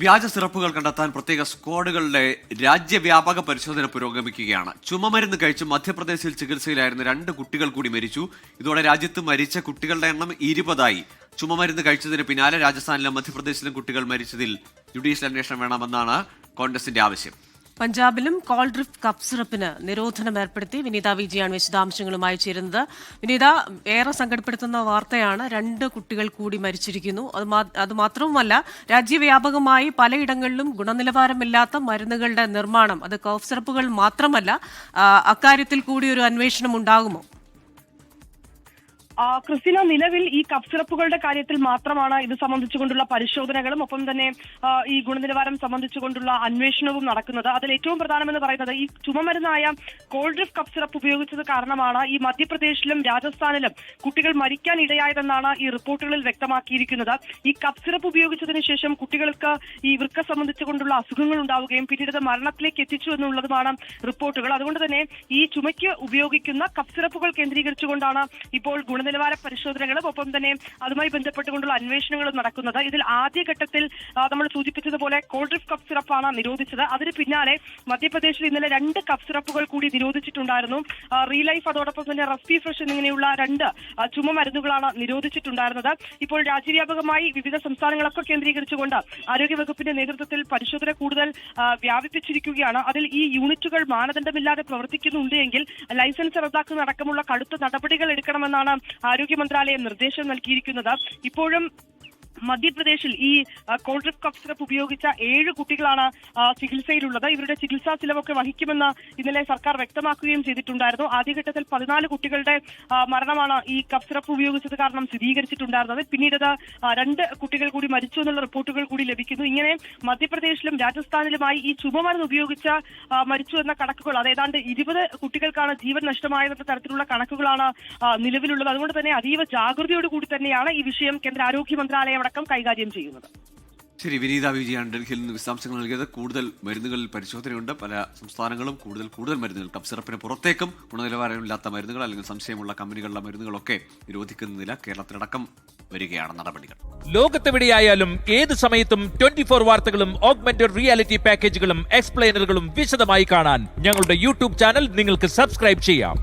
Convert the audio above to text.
വ്യാജ സിറപ്പുകൾ കണ്ടെത്താൻ പ്രത്യേക സ്ക്വാഡുകളുടെ രാജ്യവ്യാപക പരിശോധന പുരോഗമിക്കുകയാണ്. ചുമമരുന്ന് കഴിച്ച് മധ്യപ്രദേശിൽ ചികിത്സയിലായിരുന്ന 2 കുട്ടികൾ കൂടി മരിച്ചു. ഇതോടെ രാജ്യത്ത് മരിച്ച കുട്ടികളുടെ എണ്ണം 20ആയി. ചുമമരുന്ന് കഴിച്ചതിന് പിന്നാലെ രാജസ്ഥാനിലും മധ്യപ്രദേശിലും കുട്ടികൾ മരിച്ചതിൽ ജുഡീഷ്യൽ അന്വേഷണം വേണമെന്നാണ് കോൺഗ്രസിന്റെ ആവശ്യം. പഞ്ചാബിലും കോൾഡ്രിഫ് കപ്പ് സിറപ്പിന് നിരോധനം ഏർപ്പെടുത്തി. വിനീത വിജയാണ് വിശദാംശങ്ങളുമായി ചേരുന്നത്. വിനീത, ഏറെ സങ്കടപ്പെടുത്തുന്ന വാർത്തയാണ്. 2 കുട്ടികൾ കൂടി മരിച്ചിരിക്കുന്നു. അത് മാത്രവുമല്ല, രാജ്യവ്യാപകമായി പലയിടങ്ങളിലും ഗുണനിലവാരമില്ലാത്ത മരുന്നുകളുടെ നിർമ്മാണം, അത് കഫ് സിറപ്പുകൾ മാത്രമല്ല, അക്കാര്യത്തിൽ കൂടി ഒരു അന്വേഷണം ഉണ്ടാകുമോ? ക്രിസ്tina, നിലവിൽ ഈ കപ്പ് സിറപ്പുകളുടെ കാര്യത്തിൽ മാത്രമാണ് ഇത് സംബന്ധിച്ചുകൊണ്ടുള്ള പരിശോധനകളും ഒപ്പം തന്നെ ഈ ഗുണനിലവാരം സംബന്ധിച്ചുകൊണ്ടുള്ള അന്വേഷണവും നടക്കുന്നത്. അതിൽ ഏറ്റവും പ്രധാനമെന്ന് പറയുന്നത് ഈ ചുമമരുന്നായ കോൾഡ്രിഫ് കപ്പ് സിറപ്പ് ഉപയോഗിച്ചത് കാരണമാണ് ഈ മധ്യപ്രദേശിലും രാജസ്ഥാനിലും കുട്ടികൾ മരിക്കാൻ ഇടയായതെന്നാണ് ഈ റിപ്പോർട്ടുകളിൽ വ്യക്തമാക്കിയിരിക്കുന്നത്. ഈ കപ്പ് സിറപ്പ് ഉപയോഗിച്ചതിന് ശേഷം കുട്ടികൾക്ക് ഈ വൃക്ക സംബന്ധിച്ചുകൊണ്ടുള്ള അസുഖങ്ങൾ ഉണ്ടാവുകയും പിന്നീട് മരണത്തിലേക്ക് എത്തിച്ചു എന്നുള്ളതുമാണ് റിപ്പോർട്ടുകൾ. അതുകൊണ്ട് തന്നെ ഈ ചുമയ്ക്ക് ഉപയോഗിക്കുന്ന കപ്പ് സിറപ്പുകൾ കേന്ദ്രീകരിച്ചുകൊണ്ടാണ് ഇപ്പോൾ ഗുണനിലവാര പരിശോധനകളും ഒപ്പം തന്നെ അതുമായി ബന്ധപ്പെട്ടുകൊണ്ടുള്ള അന്വേഷണങ്ങളും നടക്കുന്നത്. ഇതിൽ ആദ്യഘട്ടത്തിൽ നമ്മൾ സൂചിപ്പിച്ചതുപോലെ കോൾഡ്രിഫ് കപ്പ് സിറപ്പാണ് നിരോധിച്ചത്. അതിന് പിന്നാലെ മധ്യപ്രദേശിൽ ഇന്നലെ 2 കപ്പ് സിറപ്പുകൾ കൂടി നിരോധിച്ചിട്ടുണ്ടായിരുന്നു. റീലൈഫ് അതോടൊപ്പം തന്നെ റെസ്പി ഫ്രഷ് എന്നിങ്ങനെയുള്ള 2 ചുമമരുന്നുകളാണ് നിരോധിച്ചിട്ടുണ്ടായിരുന്നത്. ഇപ്പോൾ രാജ്യവ്യാപകമായി വിവിധ സംസ്ഥാനങ്ങളൊക്കെ കേന്ദ്രീകരിച്ചുകൊണ്ട് ആരോഗ്യവകുപ്പിന്റെ നേതൃത്വത്തിൽ പരിശോധന കൂടുതൽ വ്യാപിപ്പിച്ചിരിക്കുകയാണ്. അതിൽ ഈ യൂണിറ്റുകൾ മാനദണ്ഡമില്ലാതെ പ്രവർത്തിക്കുന്നുണ്ട് എങ്കിൽ ലൈസൻസ് റദ്ദാക്കുന്നതടക്കമുള്ള കടുത്ത നടപടികൾ എടുക്കണമെന്നാണ് ആരോഗ്യ മന്ത്രാലയം നിർദ്ദേശം നൽകിയിരിക്കുന്നത്. ഇപ്പോഴും മധ്യപ്രദേശിൽ ഈ കോൾഡ്രിഫ് കപ്പ് സിറപ്പ് ഉപയോഗിച്ച 7 കുട്ടികളാണ് ചികിത്സയിലുള്ളത്. ഇവരുടെ ചികിത്സാ ചിലവൊക്കെ വഹിക്കുമെന്ന് ഇന്നലെ സർക്കാർ വ്യക്തമാക്കുകയും ചെയ്തിട്ടുണ്ടായിരുന്നു. ആദ്യഘട്ടത്തിൽ 14 കുട്ടികളുടെ മരണമാണ് ഈ കപ്പ് സിറപ്പ് ഉപയോഗിച്ചത് കാരണം സ്ഥിരീകരിച്ചിട്ടുണ്ടായിരുന്നത്. പിന്നീട് 2 കുട്ടികൾ കൂടി മരിച്ചു എന്നുള്ള റിപ്പോർട്ടുകൾ കൂടി ലഭിക്കുന്നു. ഇങ്ങനെ മധ്യപ്രദേശിലും രാജസ്ഥാനിലുമായി ഈ ചുമമരുന്ന് ഉപയോഗിച്ച് മരിച്ചു എന്ന കണക്കുകൾ, അത് ഏതാണ്ട് 20 കുട്ടികൾക്കാണ് ജീവൻ നഷ്ടമായെന്ന തരത്തിലുള്ള കണക്കുകളാണ് നിലവിലുള്ളത്. അതുകൊണ്ട് തന്നെ അതീവ ജാഗ്രതയോടുകൂടി തന്നെയാണ് ഈ വിഷയം കേന്ദ്ര ആരോഗ്യ മന്ത്രാലയം കൈകാര്യം ചെയ്യുന്നത്. ശരി, വിനീത വിജയാണ് ഡൽഹിയിൽ നിന്ന് വിശദാംശങ്ങൾ നൽകിയത്. കൂടുതൽ മരുന്നുകളിൽ പരിശോധനയുണ്ട്. പല സംസ്ഥാനങ്ങളും കൂടുതൽ മരുന്നുകൾ, കപ്പ് സിറപ്പിന് പുറത്തേക്കും ഗുണനിലവാരമില്ലാത്ത മരുന്നുകൾ അല്ലെങ്കിൽ സംശയമുള്ള കമ്പനികളുടെ മരുന്നുകളൊക്കെ നിരോധിക്കുന്നതില്ല. കേരളത്തിലടക്കം വരികയാണ് നടപടികൾ. ലോകത്തെവിടെയായാലും ഏത് സമയത്തും 24 വാർത്തകളും ഓഗ്മെന്റഡ് റിയാലിറ്റി പാക്കേജുകളും എക്സ്പ്ലെയിനറുകളും വിശദമായി കാണാൻ ഞങ്ങളുടെ യൂട്യൂബ് ചാനൽ നിങ്ങൾക്ക് സബ്സ്ക്രൈബ് ചെയ്യാം.